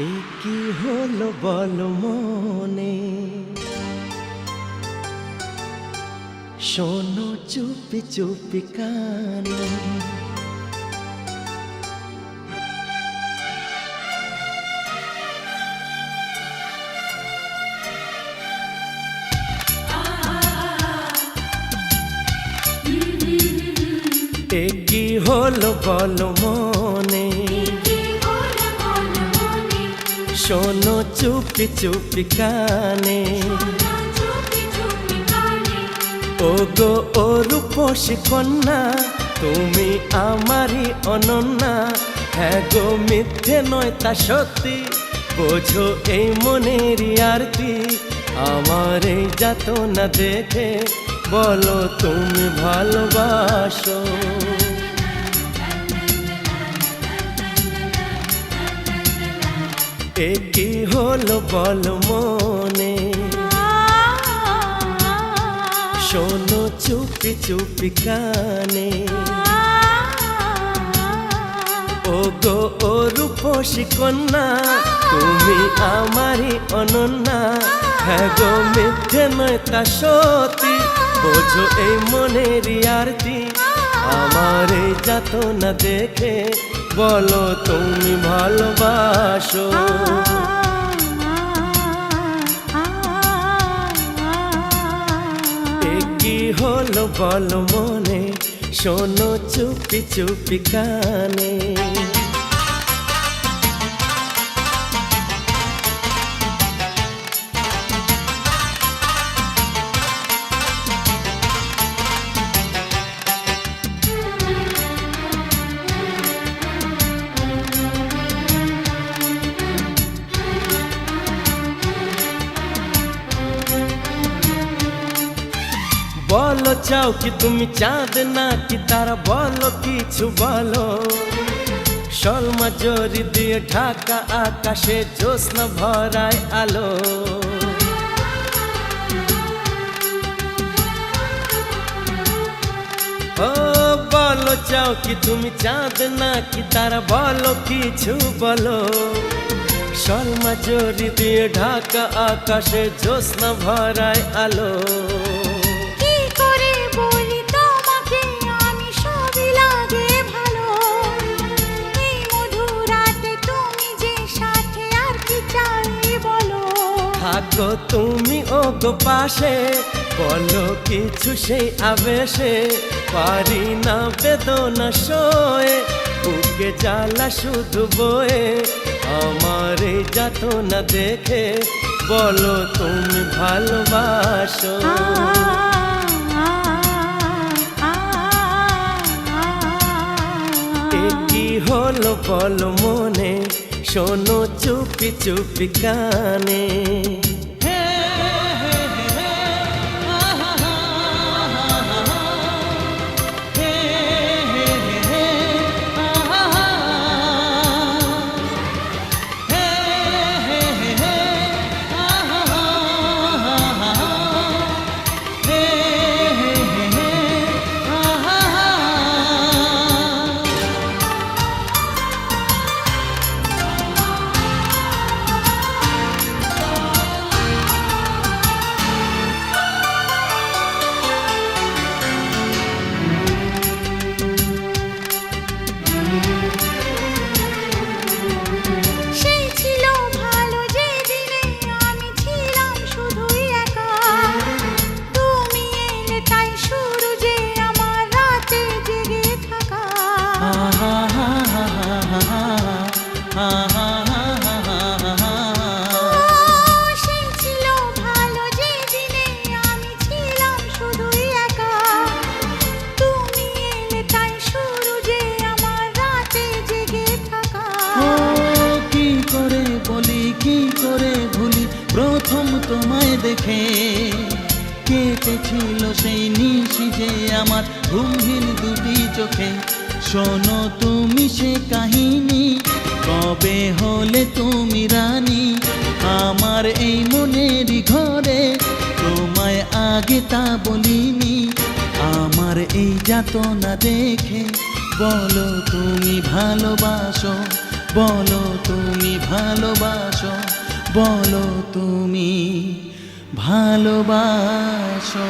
এ কি হলো বলো মনে, শোনো চুপি চুপি কানে। এ কি হলো বলো মনে, শোনো চুপি চুপি কানে। ও গো ও রূপসী কন্যা, তুমি আমারই অনন্যা। হ্যাঁ গো মিথ্যে নয় তা সত্যি, বোঝো এই মনেরই আরতি। আমার এই যাতনা দেখে বলো তুমি ভালোবাসো। এ কি হলো বলো মনে, শোনো চুপি চুপি কানে। ও গো ও রূপসী কন্যা, তুমি আমারই অনন্যা। হ্যাঁ গো মিথ্যে নয় তা সত্যি, বোঝো এই মনেরই আরতি। আমার এই যাতনা দেখে বলো তুমি ভালোবাসো। এ কি হলো বলো মনে, শোনো চুপি চুপি কানে। বলো চাও কি তুমি চাঁদ নাকি তারা, বলো কিছু বলো। শর্মা জরি দিয়ে ঢাকা আকাশে জ্যোৎস্না ভরায় আলো। ও বলো চাও কি তুমি চাঁদ নাকি তারা, বলো কিছু বলো। শর্মা জরি দিয়ে ঢাকা আকাশে জ্যোৎস্না ভরায় আলো। থাকো তুমি ও গো পাশে, বলো কিছু সেই আবেশে। পারি না বেদনা সয়ে, বুকে জ্বালা শুধু বয়ে। আমার এই যাতনা দেখে বলো তুমি ভালোবাসো। এ কি হলো বলো মনে, শোনো চুপি চুপি কানে। প্রথম তোমায় দেখে কেটেছিল সেই নিশি যে আমার ঘুমহীন দুটি চোখে। শোনো তুমি সে কাহিনী, কবে হলে তুমি রানী আমার এই মনেরই ঘরে। তোমায় আগে তা বলিনি, আমার এই যাতনা দেখে বলো তুমি ভালোবাসো। বলো তুমি ভালোবাসো, বলো তুমি ভালোবাসো।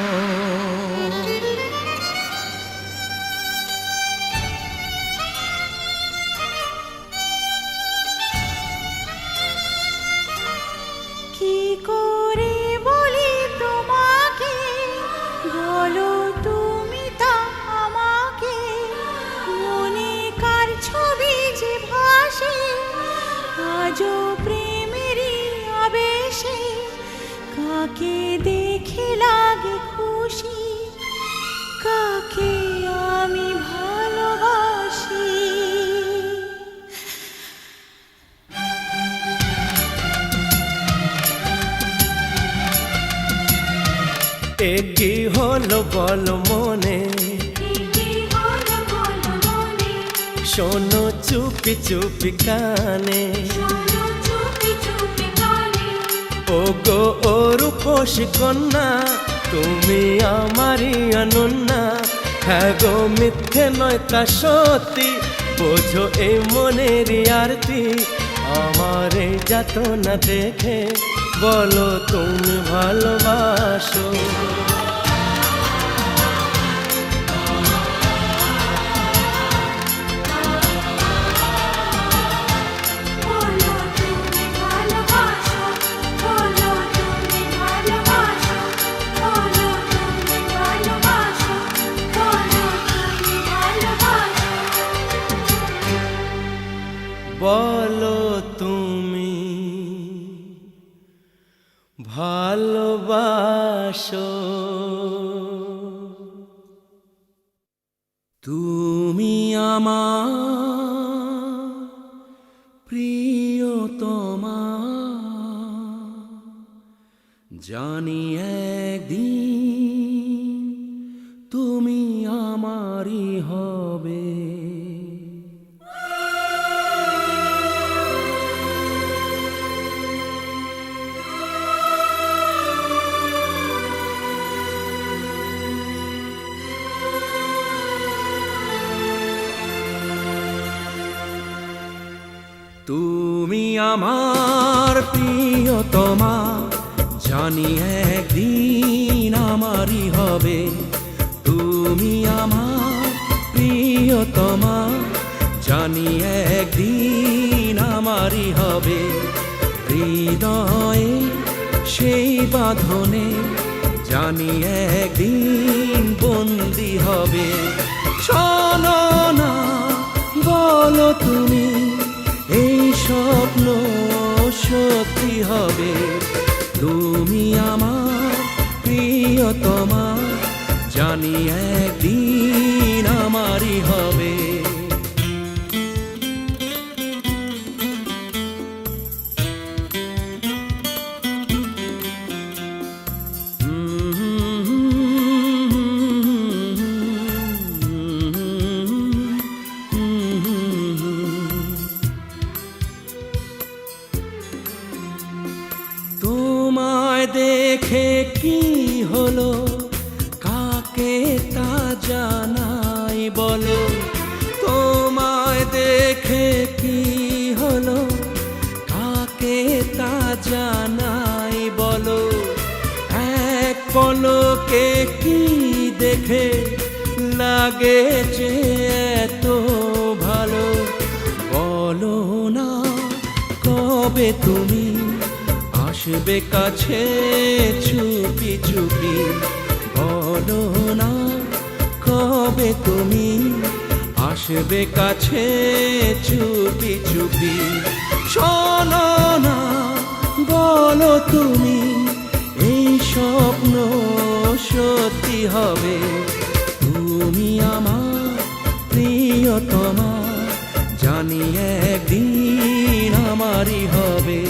কি করে বলি তোমাকে, বলো তুমি তা আমাকে। মনে কার ছবি যে ভাসে আজও প্রেমেরই আবেশে। কাকে দেখে লাগে খুশি, কাকে আমি ভালোবাসি। এ কি হলো বলো মনে, শোনো চুপি চুপি কানে। ও গো ও রূপসী কন্যা, তুমি আমারই অনন্যা। হ্যাঁ গো মিথ্যে নয় তা সত্যি, বোঝো এই মনের আরতি। আমার এই যাতনা দেখে বলো তুমি ভালোবাসো। বলো তুমি ভালোবাসো। তুমি আমার প্রিয়তমা, জানি একদিন তুমি আমারই হবে। তুমি আমার প্রিয়তমা, জানি একদিন আমারই হবে। তুমি আমার প্রিয়তমা, জানি একদিন আমারই হবে। হৃদয়ে সেই বাঁধনে জানি একদিন বন্দি হবে। শোনো না বলো তুমি, এই স্বপ্ন সত্যি হবে। তুমি আমার প্রিয়তমা, জানি একদিন আমারই হবে। তোমায় দেখে কি হলো, কাকে তা জানাই বলো। তোমায় দেখে কি হলো, কাকে তা জানাই বলো। এক পলকে কি দেখে লাগেছে এত ভালো। বলো না কবে তুমি আসবে কাছে চুপি চুপি। বলো না কবে তুমি আসবে কাছে চুপি চুপি। শোনো না বলো তুমি, এই স্বপ্ন সত্যি হবে। তুমি আমার প্রিয়তমা, জানি একদিন আমারই হবে।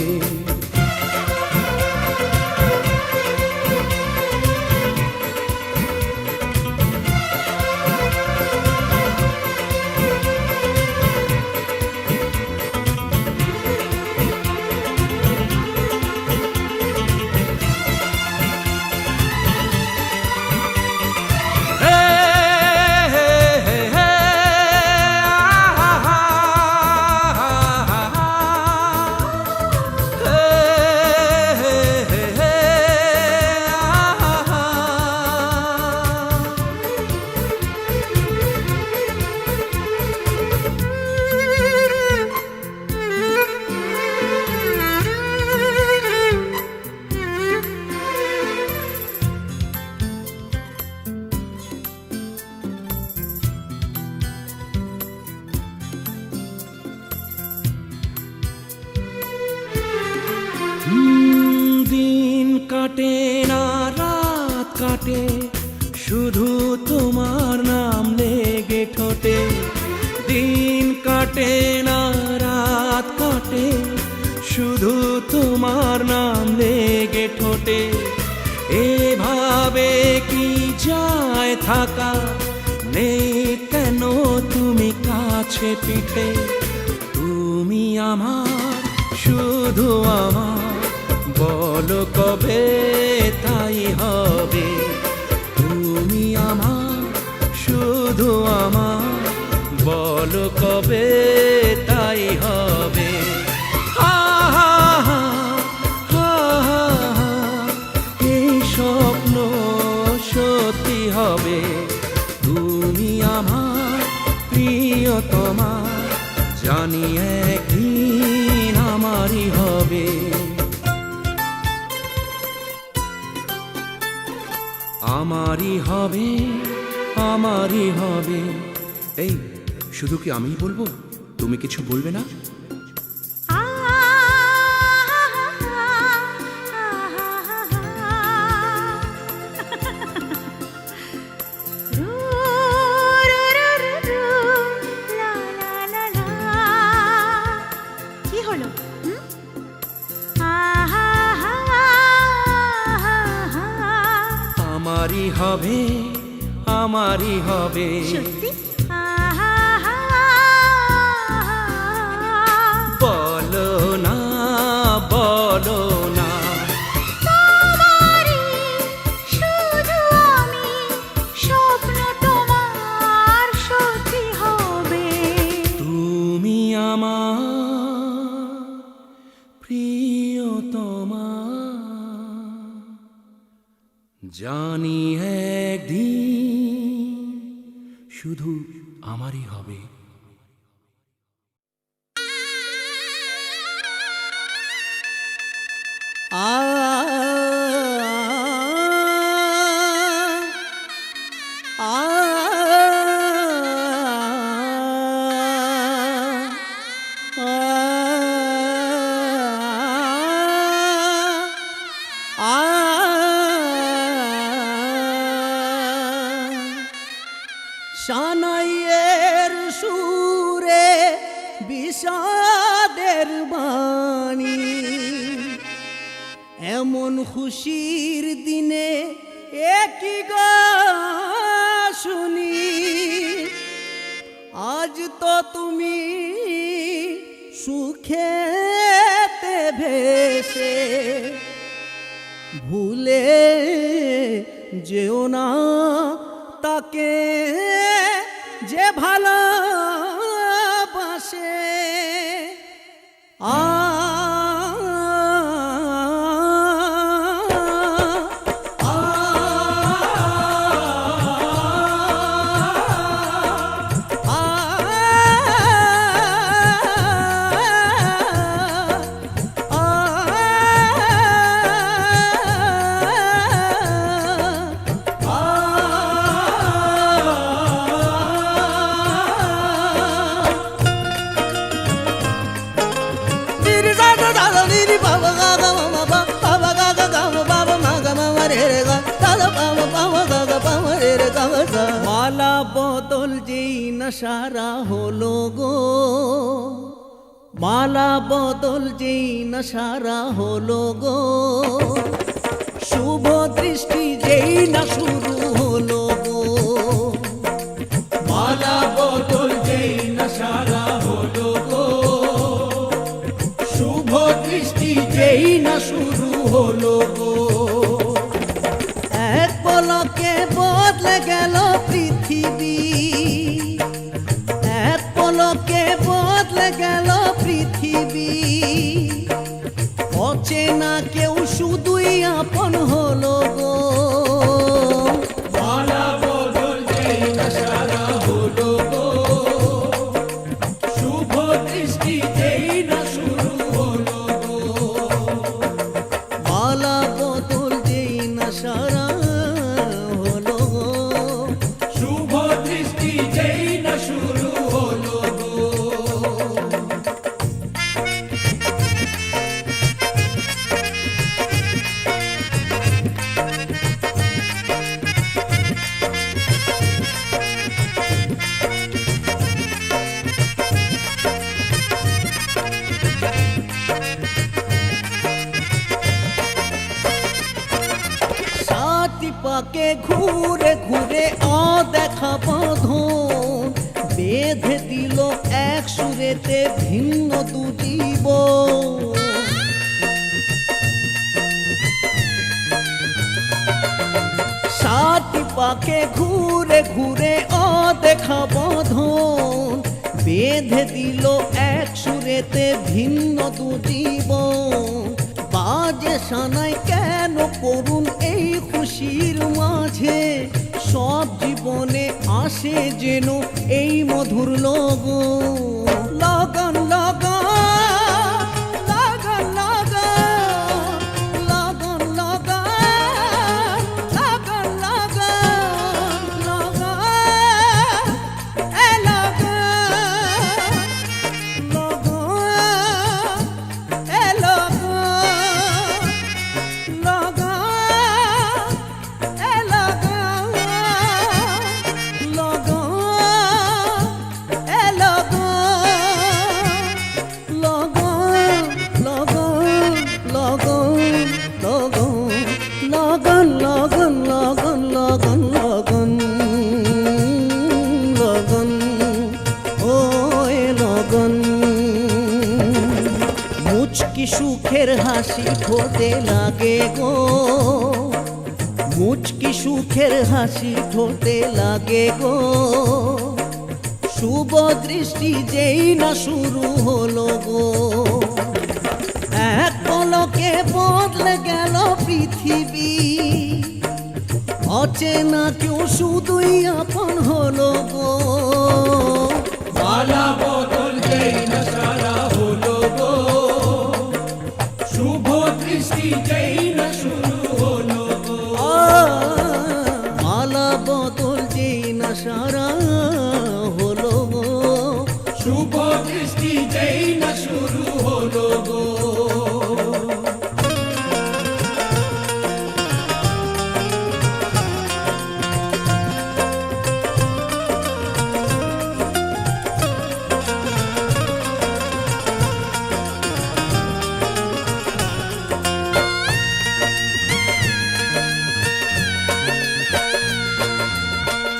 কাটে শুধু তোমার নাম লেগে ঠোঁটে, দিন কাটে না রাত কাটে শুধু তোমার নাম লেগে ঠোঁটে। এভাবে কি যায় থাকা, নেই কেন তুমি কাছে পিঠে? তুমি আমার শুধু আমার, বলো কবে তাই হবে। তুমি আমার শুধু আমার, বলো কবে তাই হবে। হা হা হা হা হা হা, এই স্বপ্ন সত্যি হবে। তুমি আমার প্রিয়তমা, জানি একদিন আমারই হবে। আমারই হবে, আমারই হবে। এই শুধু কি আমিই বলবো, তুমি কিছু বলবে না? কি হলো? আমারই হবে, আমারই হবে। সত্যি? বলো না, বলো না। তোমারই শুধু আমি, স্বপ্ন তোমার সত্যি হবে। তুমি আমার প্রিয়তমা, জানি একদিন শুধু আমারই হবে। সানাইয়ের সুরে বিষাদের বাণী, এমন খুশির দিনে একই গা শুনি। আজ তো তুমি সুখেতে ভেসে, ভুলে যেও না তাকে যে ভালোবাসে। মালা বদল যেই নশারা হলো গো, মালা বদল যেই নশারা হলো গো, শুভ দৃষ্টি যেই না শুরু হলো গো। মালা বদল যেই নশারা হলো গো, শুভ দৃষ্টি যেই না শুরু হলো গো। এক পলকে বদলে গেল পৃথিবী, এক পলকে বদলে গেল পৃথিবী। অচেনা কেউ শুধুই আপন হলো গো। মালা বদল যেই নশারা হলো গো, শুভ দৃষ্টি যেই না শুরু হলো গো। মালা বদল যেই নশারা হলো গো, সাতটি পাকে ঘুরে ঘুরে অদেখা বাঁধন বেঁধে দিল এক সুরেতে ভিন্ন দু জীবন। সাতটি পাকে ঘুরে ঘুরে অদেখা বাঁধন বেঁধে দিল এক সুরেতে ভিন্ন দু জীবন। বাজে সানাই কেন করুন এই খুশির মাঝে, সব জীবনে আসে যেন এই মধুর লগন। লগন লগন লগন লগন লগন লগন লগন লগন লগন এ লগন লগন এ লগন লগন এ লগন লগন এ লগন লগন লগন লগন লগন লগন ও এ লগন। মুচকি সুখের হাসি ঠোঁটে লাগে গো, মুচকি সুখের হাসি ঠোঁটে লাগে গো। শুভ দৃষ্টি যেই না শুরু হলো গো, এক পলকে বদলে গেল পৃথিবী। অচেনা কেউ শুধুই আপন হলো গো। মালা বদল যেই না সারা হলো গো, শুভ দৃষ্টি যেই না শুরু হলো গো। মালা বদল যেই না সারা হলো গো, শুভ দৃষ্টি যেই না শুরু হলো গো।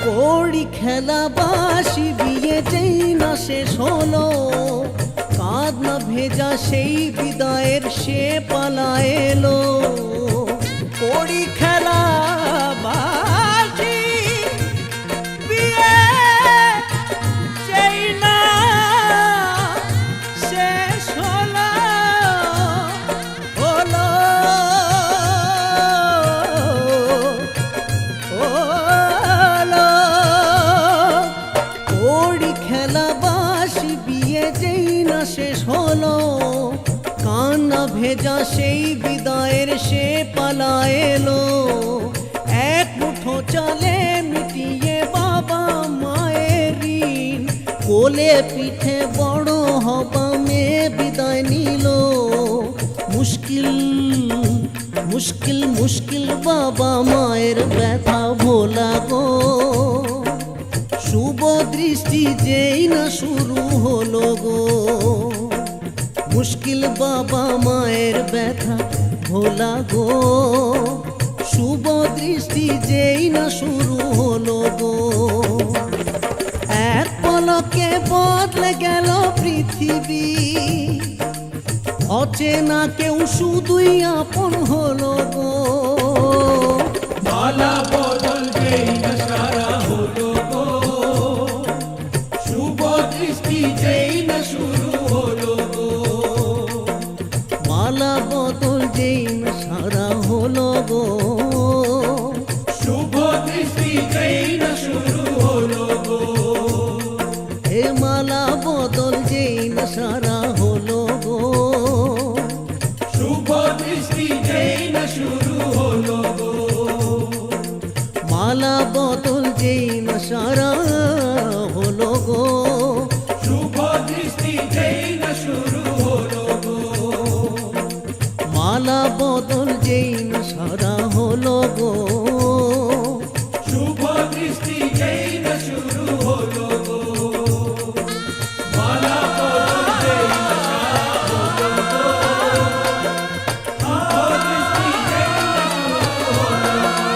কড়ি খেলা বাসি বিয়ে যেই না শেষ হলো, কাঁদ না ভেজা সেই বিদায়ের সে পালা এলো। কড়ি খেলা বাসি বিয়ে যেই না শেষ হলো, হলো হলো। কড়ি খেলা বাসি বিয়ে যেই না শেষ হলো, কান্না ভেজা সেই বিদায়ের সে পালা এলো। এক মুঠো চালে মিটিয়ে বাবা মায়ের ঋণ, কোলে পিঠে বড় হবা মেয়ে বিদায় নিল। মুশকিল মুশকিল মুশকিল বাবা মায়ের ব্যথা ভোলা গো। শুভ দৃষ্টি যেই না শুরু হলো গো, মুশকিল বাবা মায়ের ব্যথা ভোলা গো। শুভ দৃষ্টি যেই না শুরু হলো গো, এক পলকে বদলে গেল পৃথিবী। অচেনা কেউ শুধুই আপন হলো গো। মালা বদল যেই না সারা হলো গো, শুভ দৃষ্টি যেই না শুরু হলো গো। মালা বদল যেই না সারা হলো গো, শুভ দৃষ্টি যেই না শুরু হলো গো। হে মালা বদল যেই না সারা হলো গো। শুভ দৃষ্টি যেই না শুরু হলো গো। মালা বদল যেই না সারা হলো গো। শুভ দৃষ্টি যেই না শুরু হলো গো। মালা বদল যেই না সারা হলো গো। শুভ দৃষ্টি যেই না শুরু হলো গো। মালা বদল যেই না সারা হলো গো। শুভ দৃষ্টি যেই না শুরু হলো গো।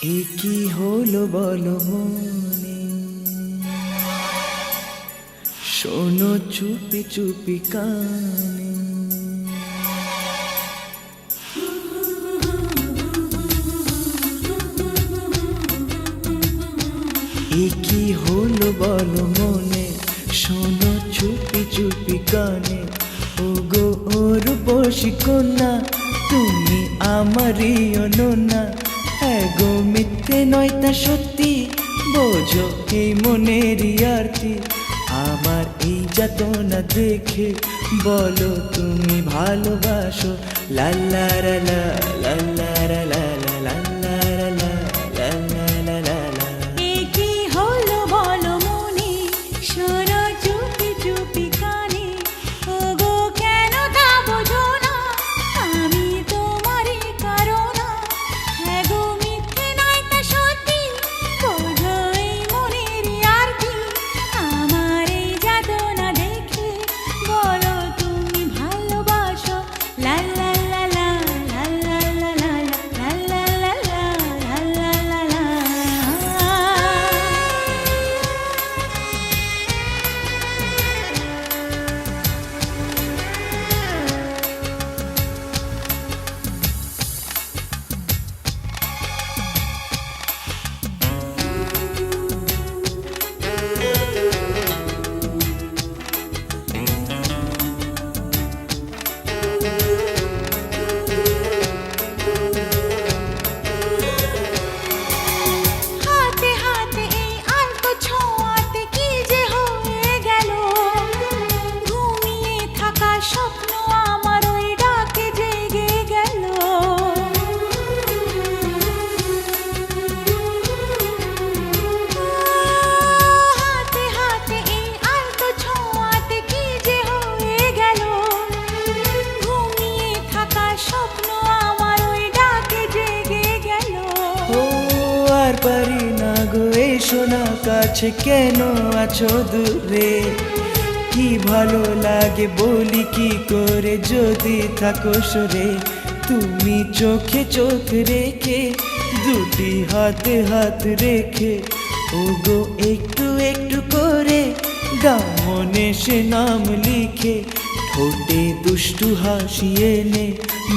এ কি হলো বলো মনে, শোনো চুপি চুপি কানে। এ কি হলো বলো মনে, শোনো চুপি চুপি কানে। ও গো ওর বসি কন্যা, তুমি আমারই অনন্যা। গো মিথ্যে নয় তা সত্যি, বোঝো এই মনেরই আরতি। আমার এই যাতনা দেখে বলো তুমি ভালোবাসো। লা লা লা লা লা লা লা লা লা লা লা লা লা লা লা লা। এ কি হলো বলো মনে, শোনো চুপি চুপি কানে। ওগো কেন তা বোঝো না, আমি তোমারই কারণা। হ্যাঁ গো মিথ্যে নয় তা সত্যি, বোঝো এই মনেরই আরতি। আমার এই যাতনা দেখে বলো তুমি ভালোবাসো। লা লা লা লা লা লা লা লা লা লা লা লা লা লা লা। হাতে হাতে এই আলতো ছোঁয়াতে কি যে হয়ে গেল, ঘুমিয়ে থাকা স্বপ্ন আমার ওই ডাকে জেগে গেল। হাতে হাতে এই আলতো ছোঁয়াতে কি যে হয়ে গেল, ঘুমিয়ে থাকা স্বপ্ন আমার ওই ডাকে জেগে গেল। ও আর পারি না গো এসো না কাছে, কেন আছো দূরে? কি ভালো লাগে বলি কি করে যদি থাকো সরে। তুমি চোখে চোখ রেখে, দুটি হাতে হাত রেখে, ও গো একটু একটু করে দাও মনে সে নাম লিখে। ঠোঁটে দুষ্টু হাসি এনে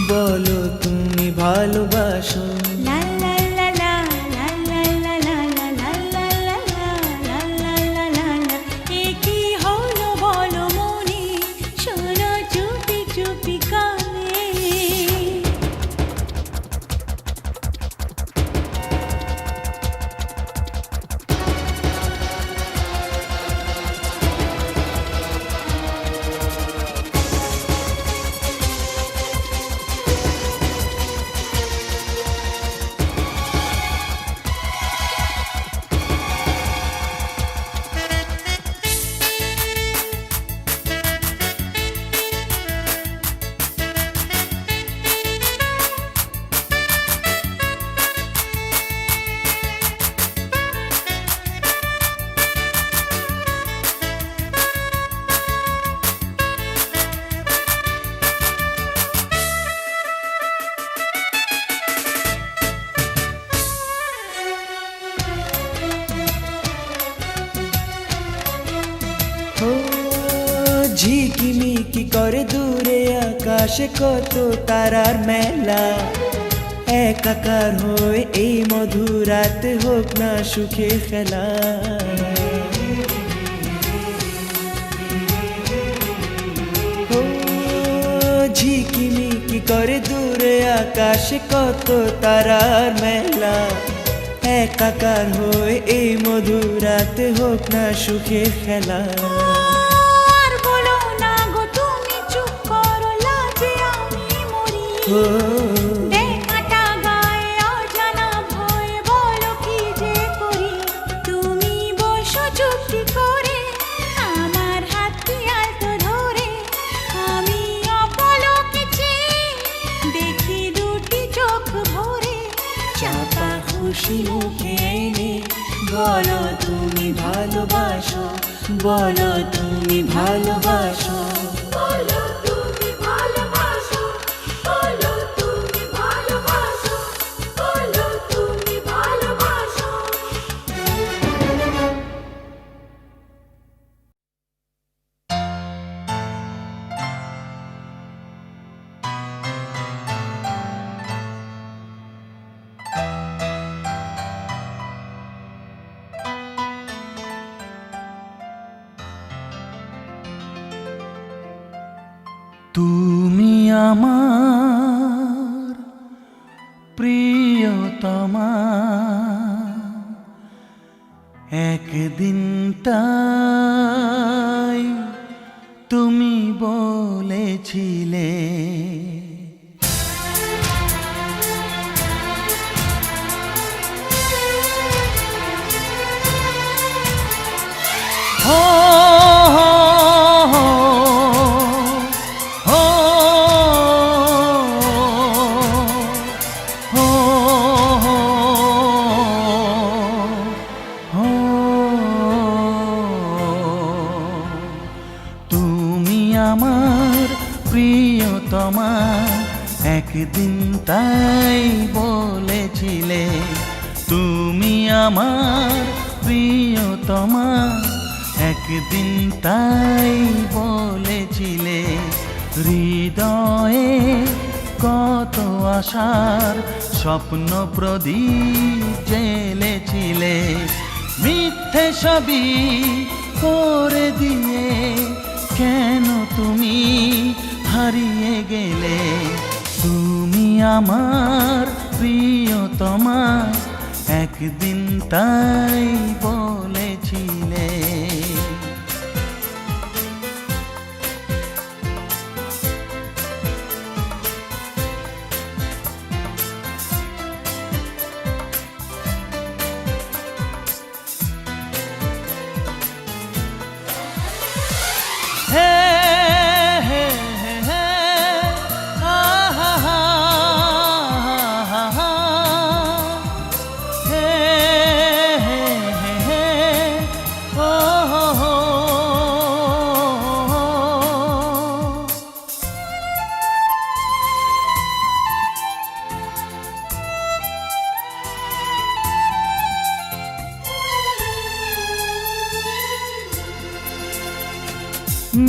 বলো তুমি ভালোবাসো। লা লা লা লা লা লা লা লা লা লা লা লা লা লা লা লা। এ কি হলো বলো মনে, শোনো চুপি চুপি কানে। ও ঝিকিমিকি করে দূরে আকাশে কত তারার মেলা। একাকার হয়ে এই মধুরাতে হোক না সুখে খেলা। ও ঝিকিমিকি করে দূরে আকাশে কত তারার মেলা। একাকার হয়ে এই মধুরাতে হোক না সুখে খেলা। আর বলো না গো তুমি চুপ করো, লাজে আমি মরি। ও দেখাটা গায়ে অজানা ভয়ে বলো কি যে করি। তুমি বসো চুপটি করে, আমার হাতটি আলতো ধরে। আমি অপলকে চেয়ে দেখি দুটি চোখ ভরে। চাপা খুশি মুখে এনে বলো তুমি ভালোবাসো, বলো তুমি ভালোবাসো। বলো তুমি ভালোবাসো, বলো তুমি ভালোবাসো, বলো তুমি ভালোবাসো। একদিন তাই তুমি বলেছিলে হো হো হো হো হো হো তুমি আমার প্রিয়তমা একদিন তাই বলেছিলে তুমি আমার প্রিয়তমা একদিন তাই বলেছিলে হৃদয়ে কত আশার স্বপ্ন প্রদীপ জ্বেলেছিলে মিথ্যে সবই করে দিয়ে কেন তুমি হারিয়ে গেলে তুমি আমার প্রিয়তমা একদিন তাই বলেছিলে হে হে হে হে আহা হা হা হা হে হে হে হে ও হো হো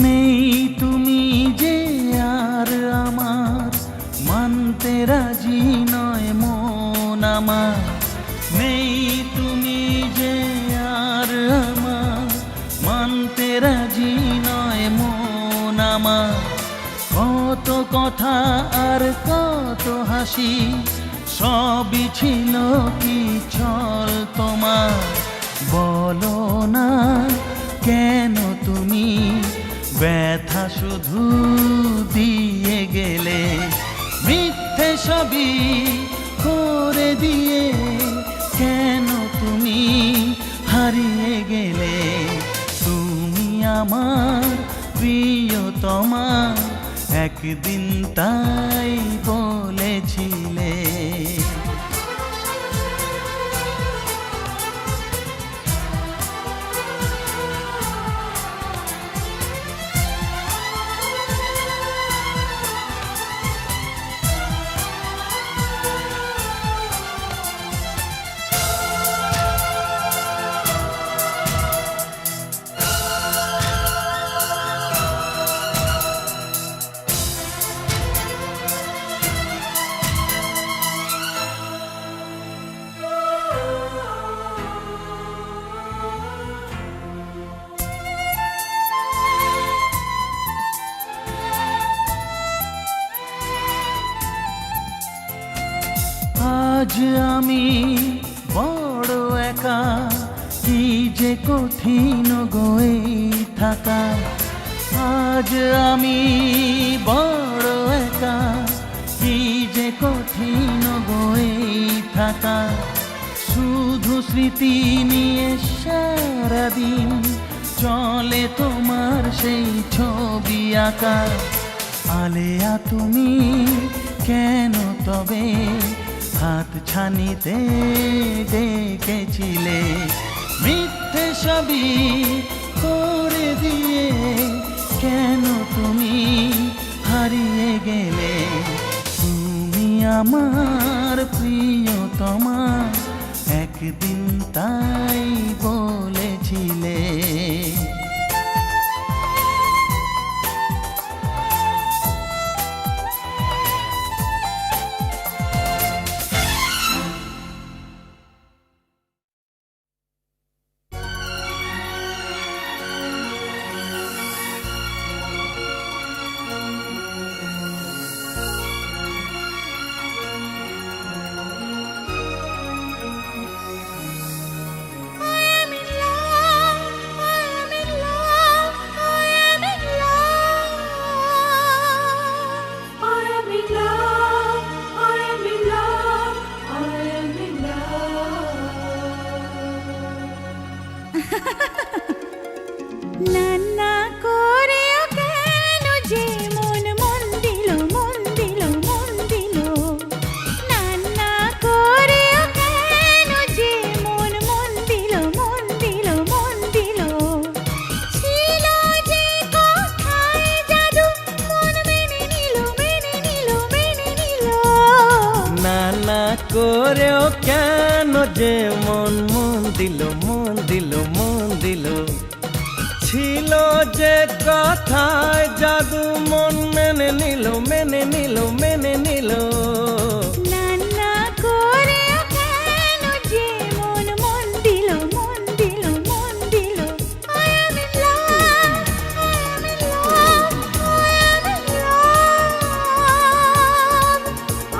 নেই তুমি যে আর আমার মানতে রাজি নয় মন আমার নেই তুমি যে আর আমার মানতে রাজি নয় মন আমার কত কথা আর কত হাসি সবই ছিল কি ছল তোমার বলো না কেন তুমি ব্যথা শুধু দিয়ে গেলে মিথ্যে সবই করে দিয়ে কেন তুমি হারিয়ে গেলে তুমি আমার প্রিয়তমা একদিন তাই বলেছিলে আজ আমি বড় একা কি যে কঠিন গয়ে থাকা আজ আমি বড় একা কি যে কঠিন গয়ে থাকা শুধু স্মৃতি নিয়ে সারাদিন চলে তোমার সেই ছবি আঁকা আলেয়া তুমি কেন তবে হাত ছানিতে ডেকেছিলে মিথ্যে সবই করে দিয়ে কেন তুমি হারিয়ে গেলে তুমি আমার প্রিয়তমা একদিন তাই বলেছিলে I'm in love. করেও কেন যে মন মন দিল মন দিল মন দিল ছিল যে কথায় জাদু মন মেনে নিল মেনে নিল মেনে নিল না না করে কেন যে মন মন দিল মন দিল মন দিল I am in love, I am in love, I am in love,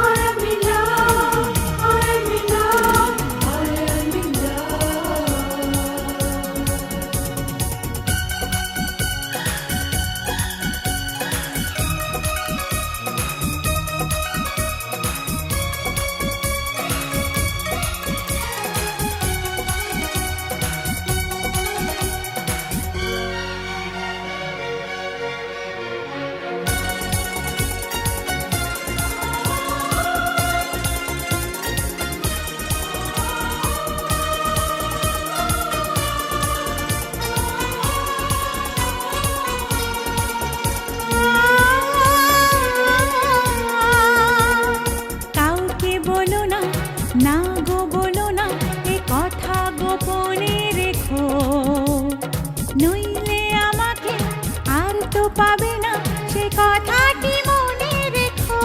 I am in love, I am in love, I am in love. কাউকে বলো না না গো বলো না এ কথা গোপনে রেখো নইলে আমাকে আর তো পাবে না সে কথাটি মনে রেখো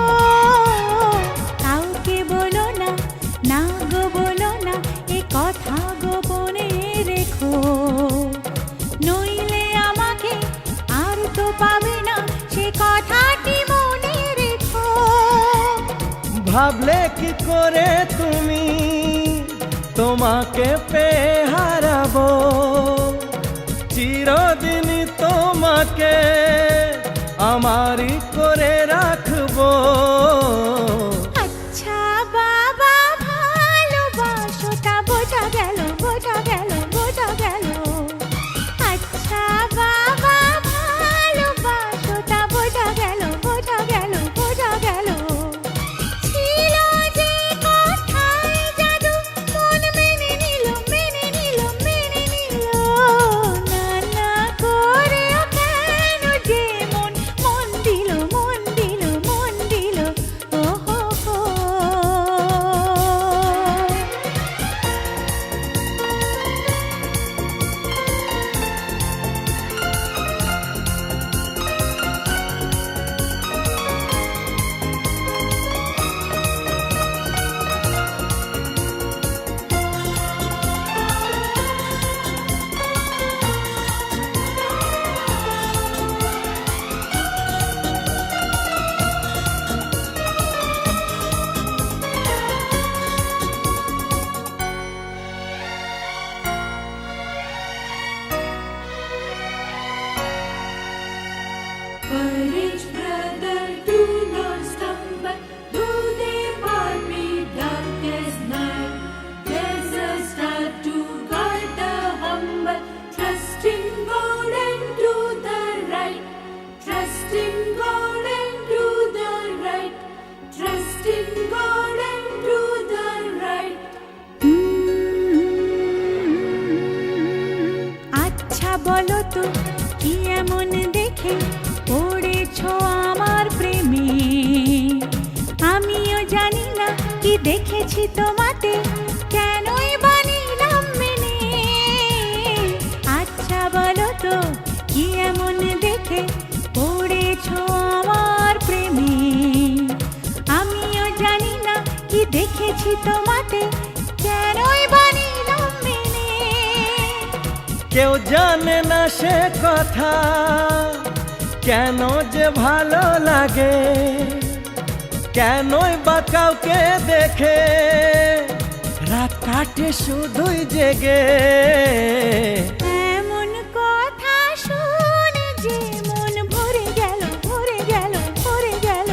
কাউকে বলো না না গো বলো না এ কথা গোপনে রেখো নইলে আমাকে আর তো পাবে না সে কথাটি মনে রেখো ভাবলে কি করে তুমি তোমাকে পেয়ে হারাবো চিরদিনই তোমাকে আমারই করে রাখবো আচ্ছা বাবা ভালোবাসোটা বোঝা গেল বোঝা গেল বোঝা গেল আচ্ছা বাবা ভালোবাসোটা বোঝা গেল বোঝা গেল বোঝা গেল ছিল যে কথায় জাদু মন মেনে নিল মেনে নিল মেনে নিল না না করেও কেন যে মন মন দিল মন দিল মন দিল ও হো হো Courage, brother, do not stumble. Though they part be dark as night, there's a star to guide the humble. Trust in God and do the right. Trust in God and do the right. Trust in God and do the right. আচ্ছা বলো তো কি এমন দেখে পড়েছো আমার প্রেমে আমিও জানি না কি দেখেছি তোমাতে কেনই বানিলাম মেনে আচ্ছা বলো তো কি এমন দেখে পড়েছো আমার প্রেমে আমিও জানি না কি দেখেছি তোমাতে কেনই বানিলাম মেনে কেউ জানে না সে কথা কেন যে ভালো লাগে কেনই বা কাউকে দেখে রাত কাটে শুধুই জেগে এমন কথা শুনে যে মন ভরে গেল ভরে গেল ভরে গেল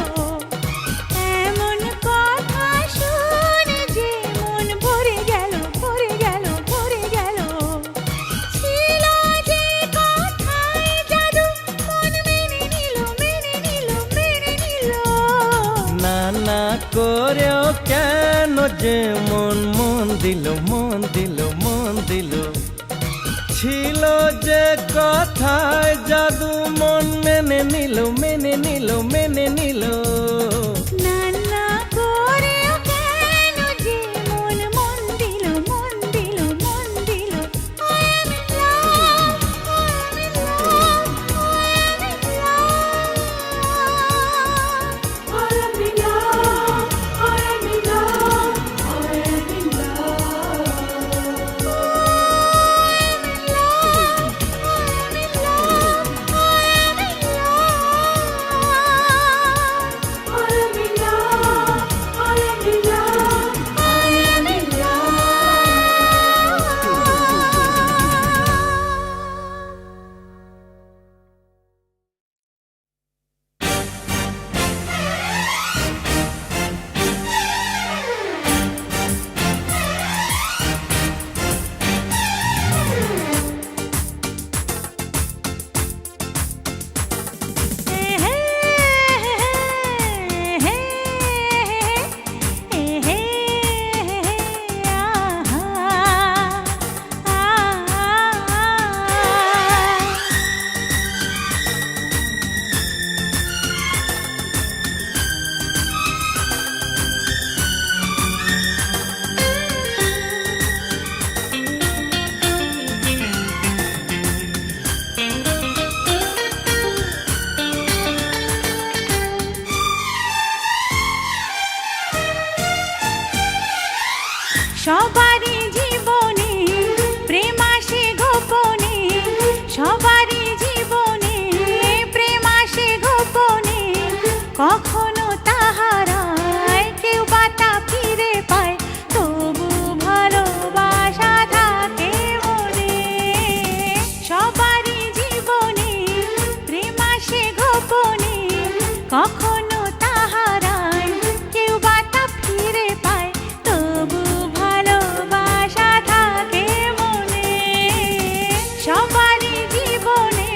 এমন কথা শুনে যে মন ভরে গেল ভরে গেল ভরে গেল ছিল যে কথায় জাদু মন মেনে নিল মেনে নিল মেনে নিল না না করেও কেন যে মন মন দিল মন দিল মন দিল ছিল যে কথায় জাদু মন মেনে নিল মেনে নিল মেনে নিল না না করেও কেন যে সবারই জীবনে প্রেম আসে গোপনে, সবারই জীবনে প্রেম আসে গোপনে, কখনো তাহারায় কেউ বা তা ফিরে পায়, তবু ভালোবাসা থাকে মনে। সবারই জীবনে প্রেম আসে গোপনে, কখনো তাহারায় কেউ বা তা ফিরে পায়, তবু ভালোবাসা থাকে মনে। সবারই জীবনে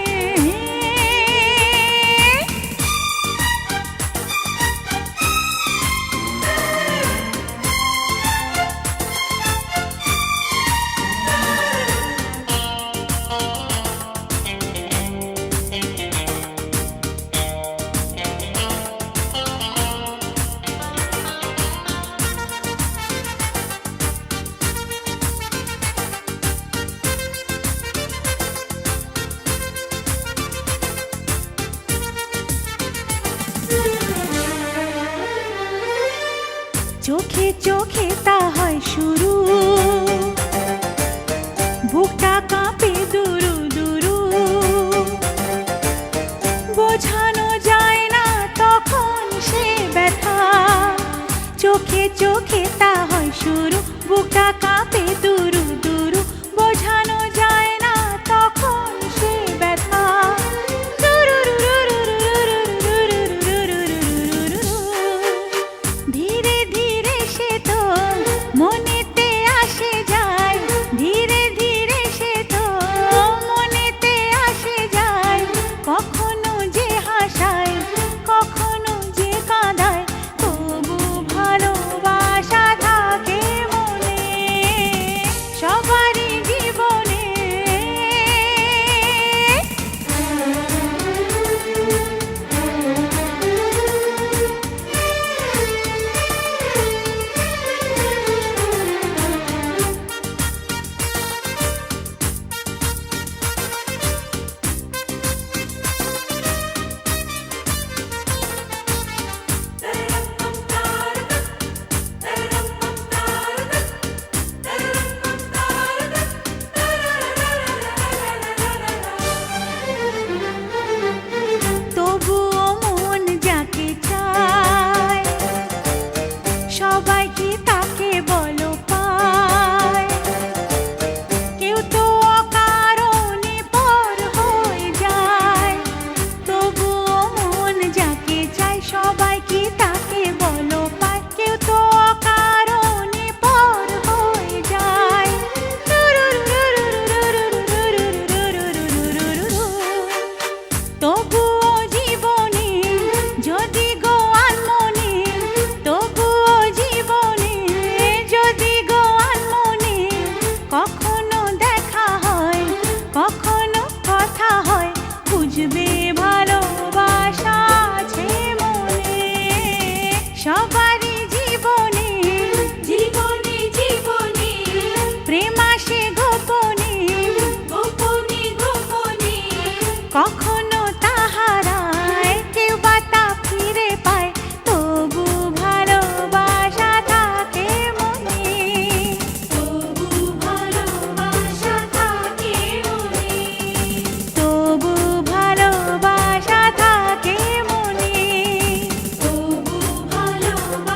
চোখে চোখে তা হয় শুরু, বুকটা কাঁপে দুরু দুরু, বোঝানো যায় না তখন সে ব্যথা। চোখে চোখে তা হয় শুরু, বুকটা কাঁপে দুরু দুরু, বোঝানো যায় না তখন সে ব্যথা। ধীরে ধীরে সে তো মনেতে আসে যায়, ধীরে ধীরে সে তো মনেতে আসে যায়, কখনো যে হাসায় কখনো যে কাঁদায়, তবু ভালোবাসা থাকে মনে। সবারই জীবনে তবুও মন যাকে চায়, সবাই কি তাকে বলো পায়, কেউ তো অকারণে পর হয়ে যায়। তবুও মন যাকে চায়, সবাই কি তাকে বলো পায়, কেউ তো অকারণে পর হয়ে যায়। তবুও জীবনে যদি গো আনমনে, তবুও জীবনে যদি গো আনমনে, কখনো দেখা হয় কখনো কথা হয়, বুঝবে ভালোবাসা আছে মনে। সবারই জীবনে জীবনে জীবনে প্রেম আসে গোপনে, গোপনে গোপনে, কখনো তাহারায় কেউ বা তা ফিরে পায়, তবু ভালোবাসা থাকে মনে। তবু ভালোবাসা থাকে মনে, তবু ভালোবাসা থাকে মনে, তবু ভালোবাসা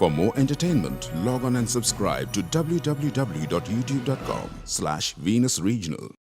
For more entertainment, log on and subscribe to www.youtube.com/Venus Regional.